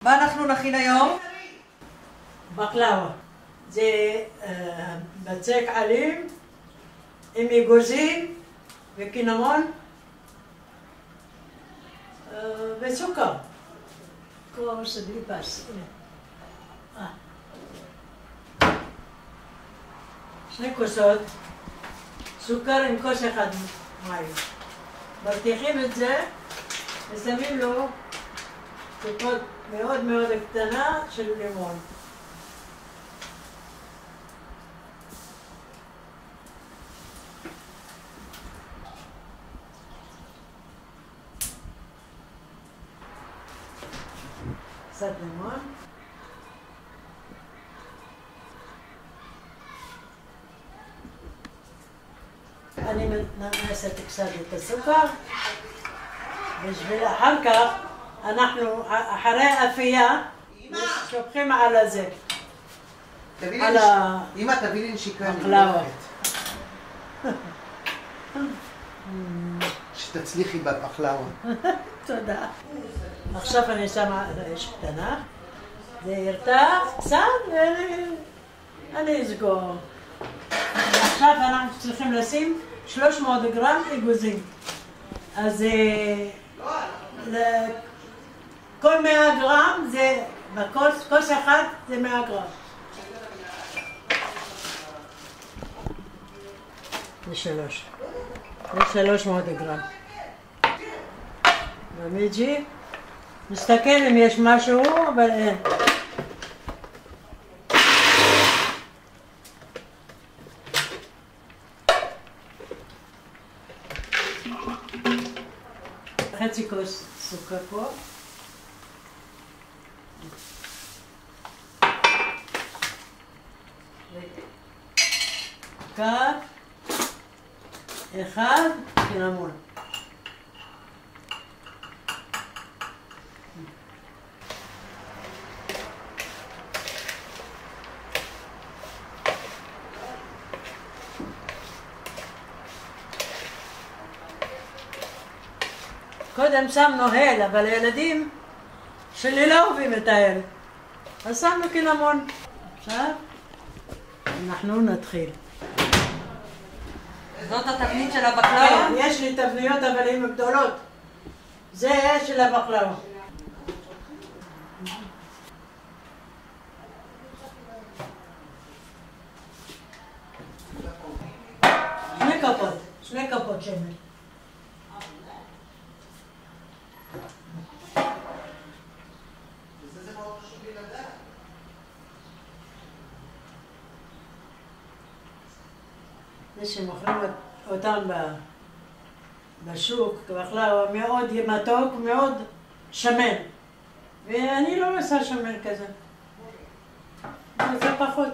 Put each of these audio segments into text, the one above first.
מה אנחנו נכין היום? בקלאווה. זה בצק עלים עם אגוזים וקינמון וסוכר. כמו שבלי פס. שני כוסות סוכר עם כוס אחד מים. מרתיחים את זה ושמים לו טיפות מאוד מאוד קטנה של לימון. קצת לימון. אני מנסת קצת את הסוכר, בשביל אחר כך אנחנו, אחרי אפייה, שופכים על הזה. אמא, תביא לי נשיקה. בקלאווה. שתצליחי בבקלאווה. תודה. עכשיו אני שמה אש קטנה, זה ירתח קצת ואני אסגור. עכשיו אנחנו צריכים לשים 300 גרם אגוזים. אז כל 100 גרם זה, בכוס אחד זה 100 גרם. זה 300 גרם. במיג'י, נסתכל אם יש משהו, אבל אין. חצי כוס סוכר פה. כף אחד קינמון. קודם שמנו הל, אבל הילדים שלי לא אוהבים את ההל. אז שמנו קינמון. עכשיו אנחנו נתחיל. זאת התבנית של הבקלאווה? יש לי תבניות אבל הן גדולות. זה של הבקלאווה. שני כפות שמן. זה שמוכרים אותם בשוק, בקלאווה מאוד מתוק, מאוד שמן. ואני לא עושה שמן כזה. זה פחות.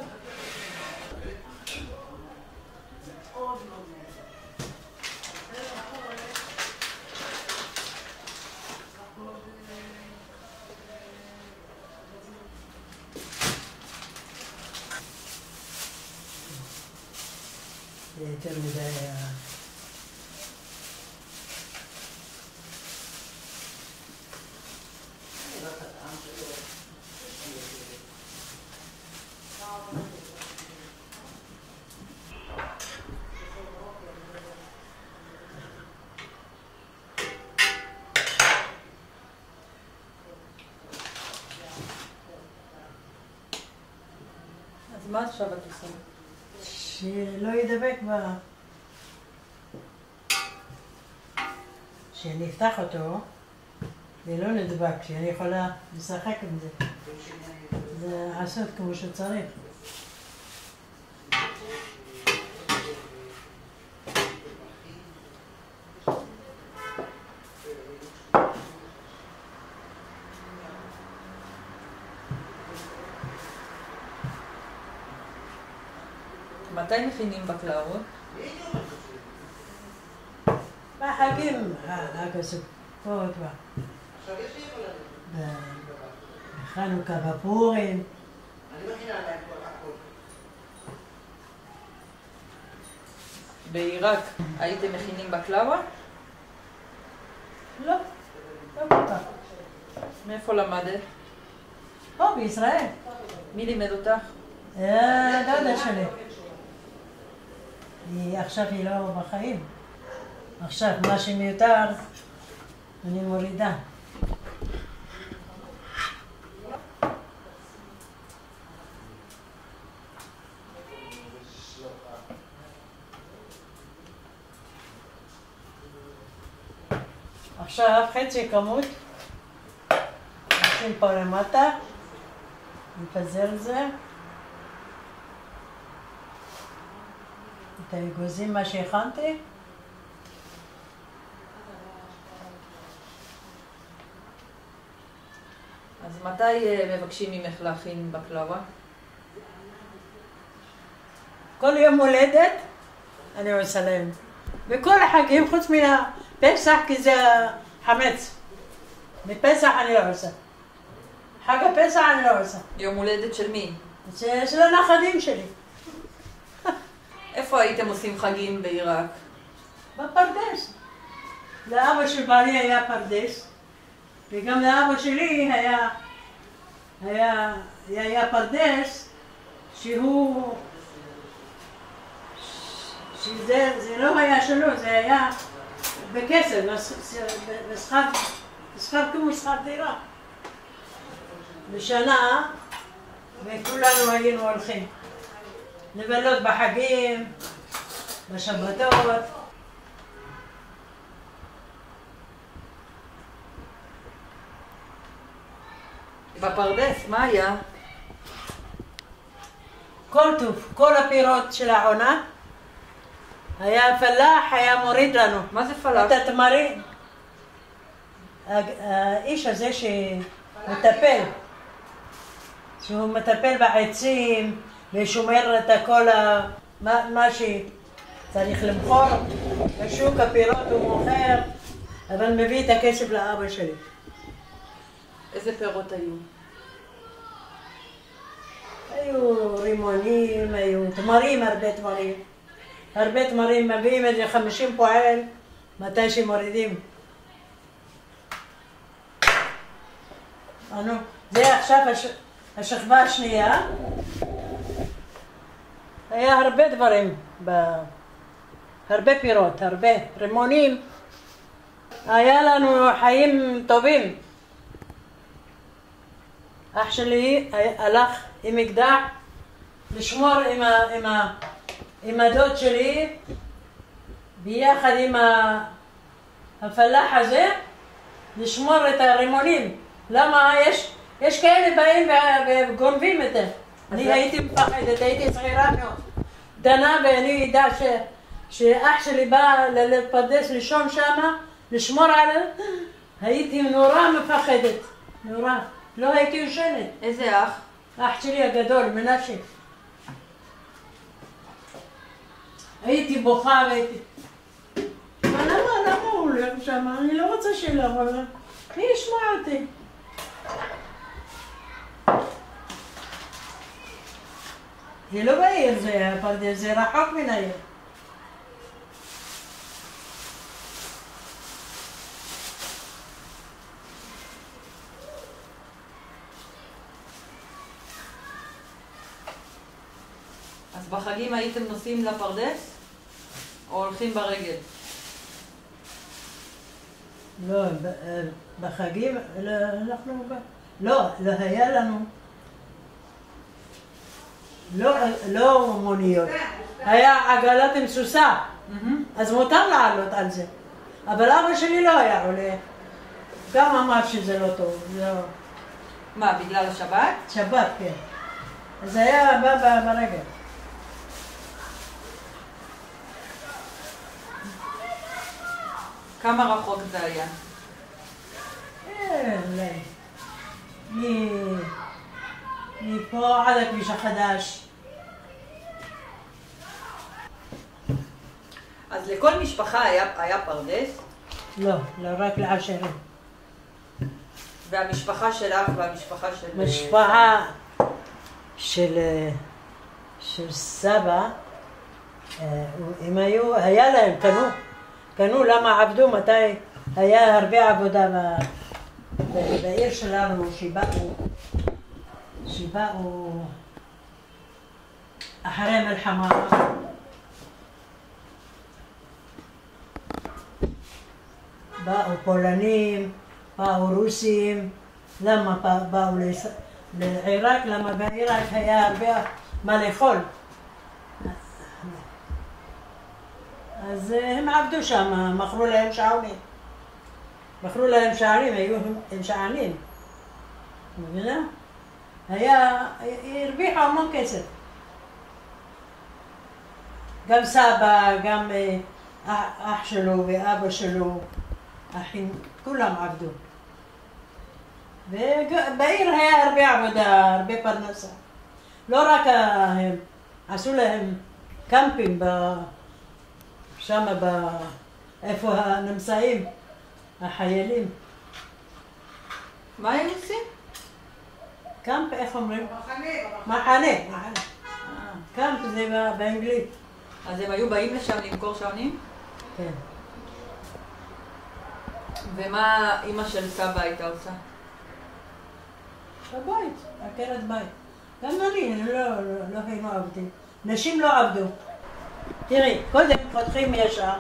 זה יותר מדי. אז מה עכשיו את עושה? שלא ידבק שאני אפתח אותו ולא נדבק, שאני יכולה לשחק עם זה. זה לעשות כמו שצריך. מתי מכינים בקלאוות? בחגים, חג הסוכות, בחנוכה, בפורים. בעיראק הייתם מכינים בקלאווה? לא, לא כל כך. מאיפה למדת? פה בישראל. מי לימד אותך? דודה שלי. עכשיו היא לא בחיים. עכשיו מה שמיותר אני מורידה. עכשיו חצי כמות, נשים פה למטה, נפזר את זה, את האגוזים מה שהכנתי. אז מתי מבקשים ממך להכין בקלאווה? כל יום הולדת אני עושה להם. וכל החגים חוץ מן הפסח כי זה חמץ. בפסח אני לא עושה. חג הפסח אני לא עושה. יום הולדת של מי? של הנכדים שלי. איפה הייתם עושים חגים בעיראק? בפרדס. לאבא של בעלי היה פרדס, וגם לאבא שלי היה פרדס, שזה לא היה שלו, זה היה בכסף, בשכר כמו שכר דירה. בשנה, וכולנו היינו הולכים לבלות בחגים, בשבתות. בפרדס, מה היה? כל טוב, כל הפירות של העונה. היה פלאח, היה מוריד לנו. מה זה פלאח? את התמרים. האיש הזה שמטפל, שהוא מטפל בעצים ושומר את כל מה שצריך למכור. בשוק הפירות הוא מוכר, אבל מביא את הכסף לאבא שלי. איזה פירות היו? היו רימונים, היו תמרים, הרבה תמרים. הרבה תמרים מביאים את זה 50 פועל, מתי שמורידים. זה עכשיו השכבה השנייה. היה הרבה דברים, הרבה פירות, הרבה רימונים. היה לנו חיים טובים. אח שלי הלך עם אקדח לשמור עם הדוד שלי ביחד עם הפלאח הזה, לשמור את הרימונים. למה יש כאלה באים וגונבים את זה. אני הייתי מפחדת, הייתי צעירה מאוד. דנה ואני ידע שאח שלי בא לפרדס לישון שמה, לשמור עליו, הייתי נורא מפחדת, נורא. לא הייתי יושנת. איזה אח? אח שלי הגדול, מנשה. הייתי בוכה והייתי... אבל למה הוא הולך שם? אני לא רוצה שילך, אבל מי ישמע אותי? זה לא בעיר, זה הפרדס, זה רחוק מן העיר. אז בחגים הייתם נוסעים לפרדס? או הולכים ברגל? לא, בחגים, אנחנו... לא היה לנו... לא מוניות. היה עגלת עם סוסה. אז מותר לעלות על זה. אבל אבא שלי לא היה עולה. גם אמר שזה לא טוב. מה, בגלל השבת? שבת, כן. אז היה בא ברגל. כמה רחוק זה היה? מפה עד הכביש החדש. אז לכל משפחה היה פרדס? לא, רק לעשירים. והמשפחה שלך והמשפחה של... משפחה של סבא, היה להם, קנו למה עבדו, מתי היה הרבה עבודה בעיר שלנו שבאנו, שבאו אחרי מלחמה, באו פולנים, באו רוסים. למה באו לעיראק? למה בעיראק היה הרבה מה לאכול. אז הם עבדו שם, מכרו להם שעונים. מכרו להם שערים, היו הם שענים. מבינה? הרוויחו המון כסף. גם סבא, גם אח שלו ואבא שלו, אחים, כולם עבדו. ובעיר היה הרבה עבודה, הרבה פרנסה. לא רק הם, עשו להם קמפים שם איפה הנמצאים, החיילים. מה הם עושים? קמפ, איך אומרים? מחנה. מחנה. קמפ זה באנגלית. אז הם היו באים לשם למכור שעונים? כן. ומה אמא של סבא הייתה עושה? בבית, עקרת בית. גם אני, לא היינו עבדים. נשים לא עבדו. תראי, קודם פותחים ישר.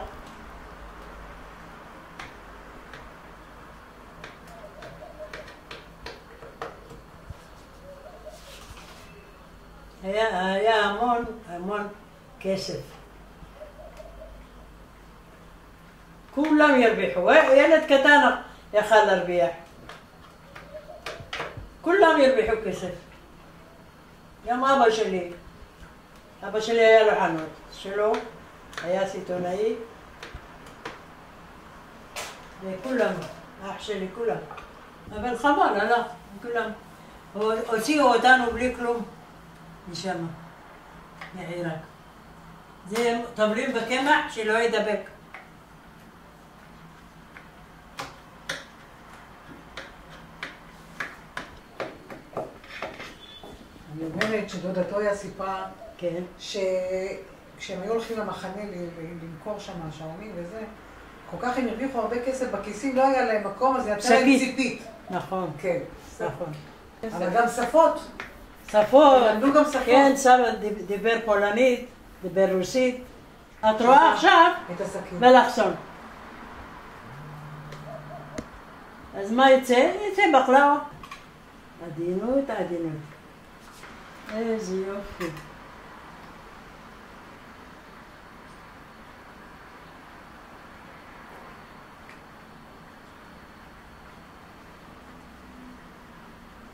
היה המון כסף. כולם ירוויחו. ילד קטן יכל להרוויח. כולם ירוויחו כסף. גם אבא שלי. אבא שלי היה לו חנות שלו, היה סיטונאי. וכולם, אח שלי, כולם. אבל חבל, הלך, כולם. הוציאו אותנו בלי כלום משם, מעיראק. זה טובלים בקמח שלא ידבק. אני אומרת שדודתו היה סיפרה כן. שכשהם היו הולכים למחנה למכור שם שעונים וזה, כל כך הם הרוויחו הרבה כסף בכיסים, לא היה להם מקום, אז יצא להם ציפית. נכון. כן. נכון. אבל גם שפות. שפות. למדו גם שפות. כן, סבא דיבר פולנית, דיבר רוסית. את רואה עכשיו את הסכין. באלכסון. אז מה יצא? יצא בקלאווה. עדינות, עדינות. איזה יופי.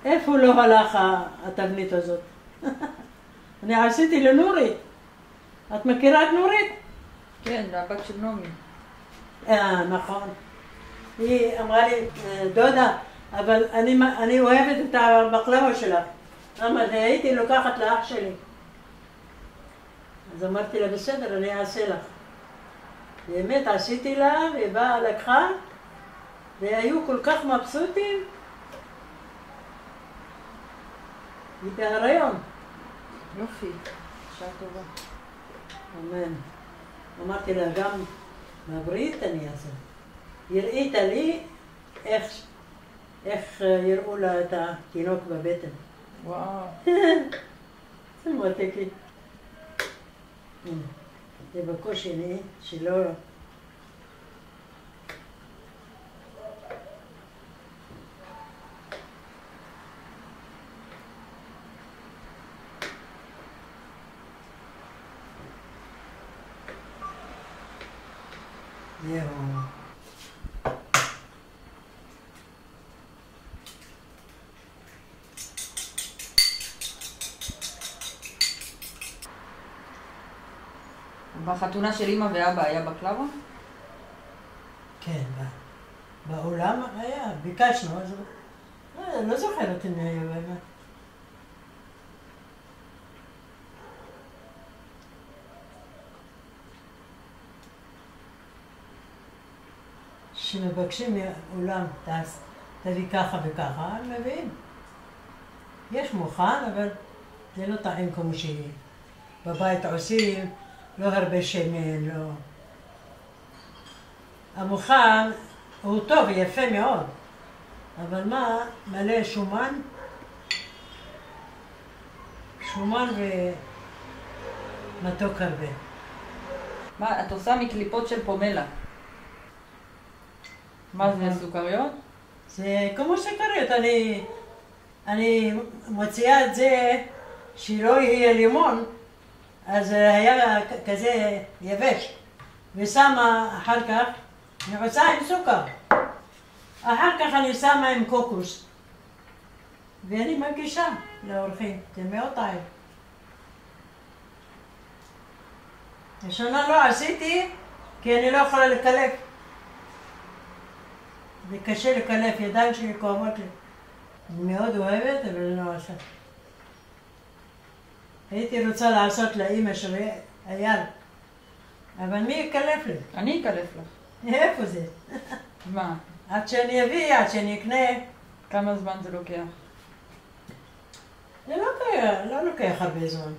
איפה לא הלך התבנית הזאת? אני עשיתי לנורית. את מכירה את נורית? כן, זה הבת של נעמי. נכון. היא אמרה לי, דודה, אבל אני אוהבת את הבקלאווה שלך. למה? הייתי לוקחת לאח שלי. אז אמרתי לה, בסדר, אני אעשה לך. באמת עשיתי לה, והיא באה לקחה, והיו כל כך מבסוטים. היא בהריון. יופי, שעה טובה. אמן. אמרתי לה, גם בברית אני אעשה. הראית לי איך יראו לה את התינוק בבטן. וואו. זה מותק לי. זה בקושי לי, שלא... זהו. בחתונה של אמא ואבא היה בקלאווה? כן, באולם היה, ביקשנו, אז לא זוכרת אם היה באמת. שמבקשים מאולם, תביא ככה וככה, הם מביאים. יש מוכן, אבל זה לא טעים כמו שהיא. בבית עושים, לא הרבה שמן, לא... המוכן הוא טוב, יפה מאוד, אבל מה, מלא שומן, שומן ומתוק הרבה. מה, את עושה מקליפות של פומלה. מה זה, סוכריות? זה כמו סוכריות, אני מוציאה את זה שלא יהיה לימון, אז היה כזה יבש, ושמה אחר כך, אני עושה עם סוכר. אחר כך אני שמה עם קוקוס, ואני מגישה לאורחים, זה מאוד טעים. השנה לא עשיתי, כי אני לא יכולה לקלף. זה קשה לקלף, ידיים שלי כואבות לי. אני מאוד אוהבת, אבל אני לא עושה. הייתי רוצה לעשות לאמא שלי אייל, אבל מי יקלף לי? אני אקלף לך. איפה זה? מה? עד שאני אביא, עד שאני אקנה. כמה זמן זה לוקח? זה לא לוקח הרבה זמן.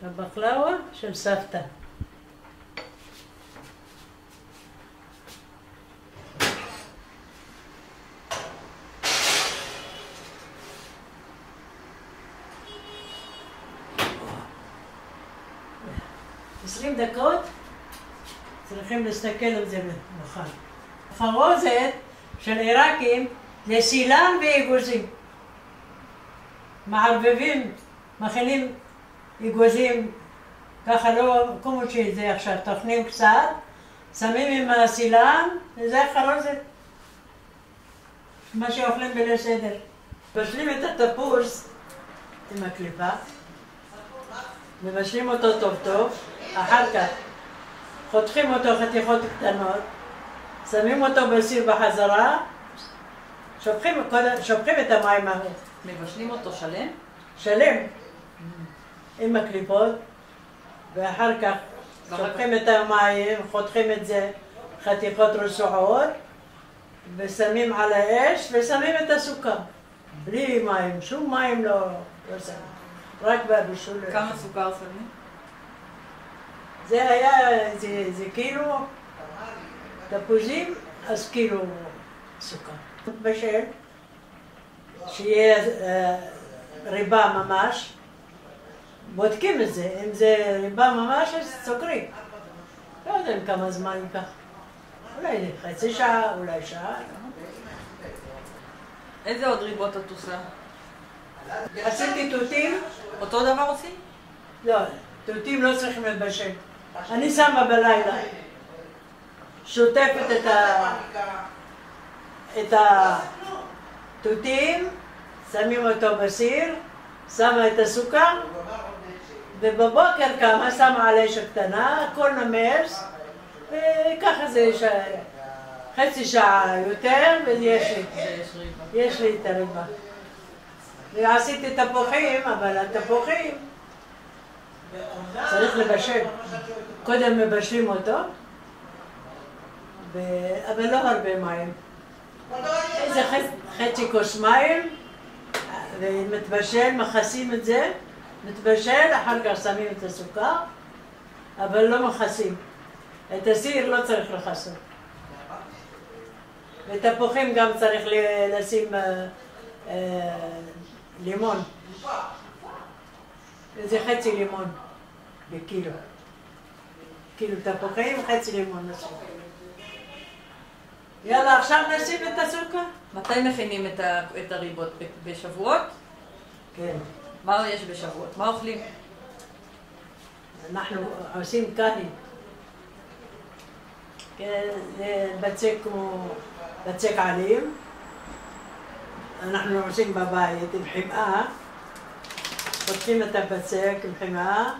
הבקלאווה של סבתא. דקות צריכים להסתכל על זה מוכן. חרוזת של עיראקים זה סילן ואגוזים. מערבבים, מכינים אגוזים ככה לא כמו שזה עכשיו, טוחנים קצת, שמים עם הסילן וזה חרוזת. מה שאוכלים בליל סדר. מבשלים את התפוז עם הקליפה, מבשלים אותו טוב טוב, אחר כך חותכים אותו חתיכות קטנות, שמים אותו בסיר בחזרה, שופכים את המים האלה. מבשלים אותו שלם? שלם, עם הקליפות, ואחר כך שופכים את המים, חותכים את זה חתיכות רצועות, ושמים על האש ושמים את הסוכר. בלי מים, שום מים לא שמים, רק בבישול. כמה סוכר שמים? זה היה, זה כאילו תפוזים, אז כאילו סוכר. בשל, שיהיה ריבה ממש, בודקים את זה, אם זה ריבה ממש אז סוכרים. לא יודעים כמה זמן ייקח. אולי חצי שעה, אולי שעה. איזה עוד ריבות את עושה? עשיתי תותים. אותו דבר עושים? לא, תותים לא צריכים לבשל. אני שמה בלילה, שוטפת את התותים, שמים אותו בסיר, שמה את הסוכר, ובבוקר קמה, שמה על אש הקטנה, הכל נמס, וככה זה חצי שעה יותר, ויש לי את הריבה. ועשיתי תפוחים, אבל התפוחים צריך לבשל. קודם מבשלים אותו, אבל לא הרבה מים. איזה חצי כוס מים, ומתבשל, מכסים את זה, מתבשל, אחר כך שמים את הסוכר, אבל לא מכסים. את הסיר לא צריך לכסות. ותפוחים גם צריך לשים לימון. זה חצי לימון בקילו. קילו תפוחים, חצי לימון נשים. יאללה, עכשיו נשים את הסוכר. מתי מכינים את הריבות? בשבועות? כן. מה יש בשבועות? מה אוכלים? אנחנו עושים קאני. זה בצק כמו בצק עלים. אנחנו עושים בבית עם חמאה. פותחים את הבצק עם חמאה,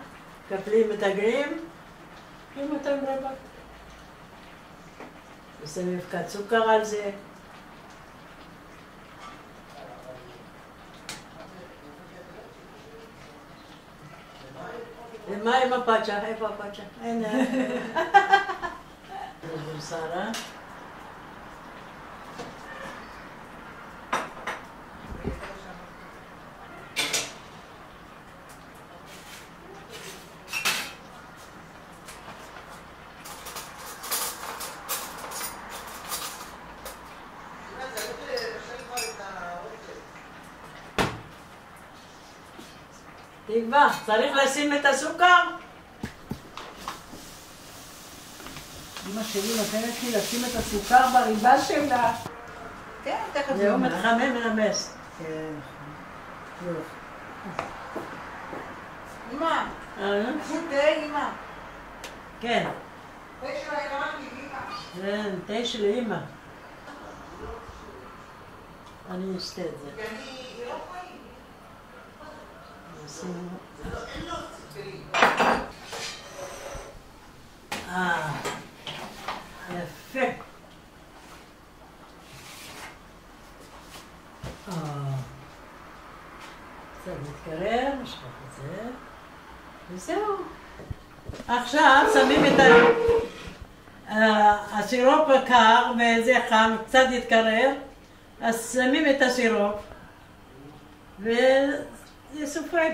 כפלים את הגרים, שמים אותם רבות. ושמים קצת סוכר על זה. ומה עם הפאצ'ה? איפה הפאצ'ה? הנה. זה שרה. תקווה, צריך לשים את הסוכר? אמא שלי נותנת לי לשים את הסוכר בריבה שלה. כן, תכף זהו מתחמם מנמס. כן, נכון. אמא, עשית תה, אמא. כן. תה של הילדה שלי, אמא. כן, תה של אימא. אני אשתה את זה. זה לא חיים. יפה. קצת מתקרר, נשפוך את זה. וזהו. עכשיו שמים את הסירופ הקר וזה חם, קצת יתקרר, אז שמים את הסירופ ויסופג.